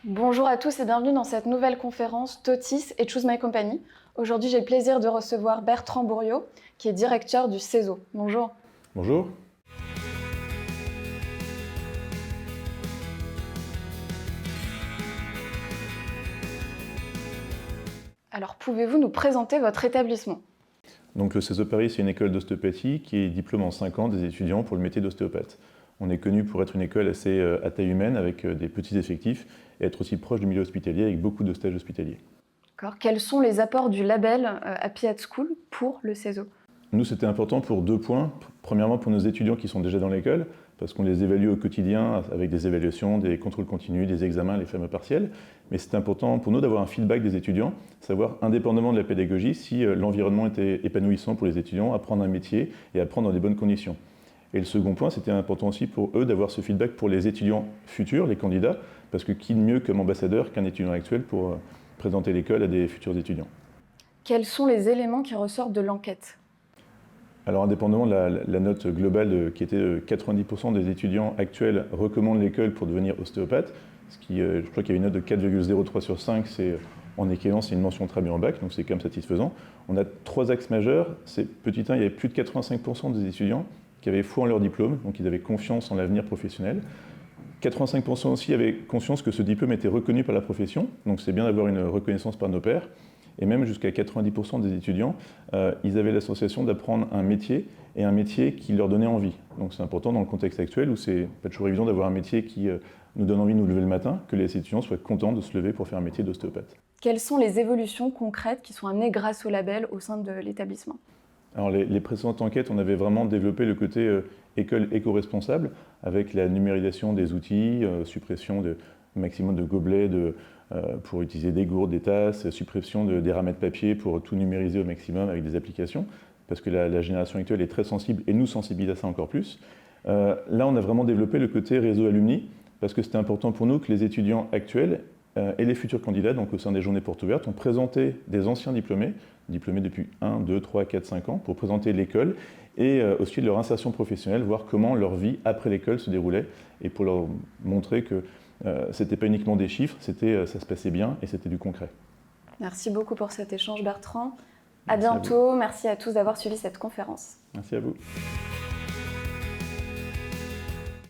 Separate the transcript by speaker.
Speaker 1: Bonjour à tous et bienvenue dans cette nouvelle conférence TOTIS et Choose My Company. Aujourd'hui, j'ai le plaisir de recevoir Bertrand Bourriaud, qui est directeur du CESO. Bonjour.
Speaker 2: Bonjour.
Speaker 1: Alors, pouvez-vous nous présenter votre établissement?
Speaker 2: Donc le CESO Paris, c'est une école d'ostéopathie qui diplôme en 5 ans des étudiants pour le métier d'ostéopathe. On est connu pour être une école assez à taille humaine, avec des petits effectifs, et être aussi proche du milieu hospitalier, avec beaucoup de stages hospitaliers.
Speaker 1: D'accord. Quels sont les apports du label Happy at School pour le CESO?
Speaker 2: Nous, c'était important pour 2 points. Premièrement, pour nos étudiants qui sont déjà dans l'école, parce qu'on les évalue au quotidien avec des évaluations, des contrôles continus, des examens, les fameux partiels. Mais c'est important pour nous d'avoir un feedback des étudiants, savoir, indépendamment de la pédagogie, si l'environnement était épanouissant pour les étudiants, apprendre un métier et apprendre dans des bonnes conditions. Et le second point, c'était important aussi pour eux d'avoir ce feedback pour les étudiants futurs, les candidats, parce que qui de mieux comme ambassadeur qu'un étudiant actuel pour présenter l'école à des futurs étudiants.
Speaker 1: Quels sont les éléments qui ressortent de l'enquête?
Speaker 2: Alors indépendamment de la note globale qui était 90% des étudiants actuels recommandent l'école pour devenir ostéopathe, ce qui, je crois qu'il y avait une note de 4,03 sur 5, c'est en équivalence, c'est une mention très bien en bac, donc c'est quand même satisfaisant. On a 3 axes majeurs. C'est petit 1, il y avait plus de 85% des étudiants qui avaient foi en leur diplôme, donc ils avaient confiance en l'avenir professionnel. 85% aussi avaient conscience que ce diplôme était reconnu par la profession, donc c'est bien d'avoir une reconnaissance par nos pairs. Et même jusqu'à 90% des étudiants, ils avaient l'association d'apprendre un métier, et un métier qui leur donnait envie. Donc c'est important dans le contexte actuel où c'est pas toujours évident d'avoir un métier qui nous donne envie de nous lever le matin, que les étudiants soient contents de se lever pour faire un métier d'ostéopathe.
Speaker 1: Quelles sont les évolutions concrètes qui sont amenées grâce au label au sein de l'établissement?
Speaker 2: Alors les précédentes enquêtes, on avait vraiment développé le côté école éco-responsable, avec la numérisation des outils, suppression de maximum de gobelets pour utiliser des gourdes, des tasses, suppression des ramettes papier pour tout numériser au maximum avec des applications, parce que la génération actuelle est très sensible et nous sensibilise à ça encore plus. Là, on a vraiment développé le côté réseau alumni, parce que c'était important pour nous que les étudiants actuels et les futurs candidats, donc au sein des journées portes ouvertes, ont présenté des anciens diplômés depuis 1, 2, 3, 4, 5 ans, pour présenter l'école et aussi leur insertion professionnelle, voir comment leur vie après l'école se déroulait, et pour leur montrer que c'était pas uniquement des chiffres, ça se passait bien et c'était du concret.
Speaker 1: Merci beaucoup pour cet échange, Bertrand. À
Speaker 2: Merci à
Speaker 1: bientôt. Merci à tous d'avoir suivi cette conférence.
Speaker 2: Merci à vous.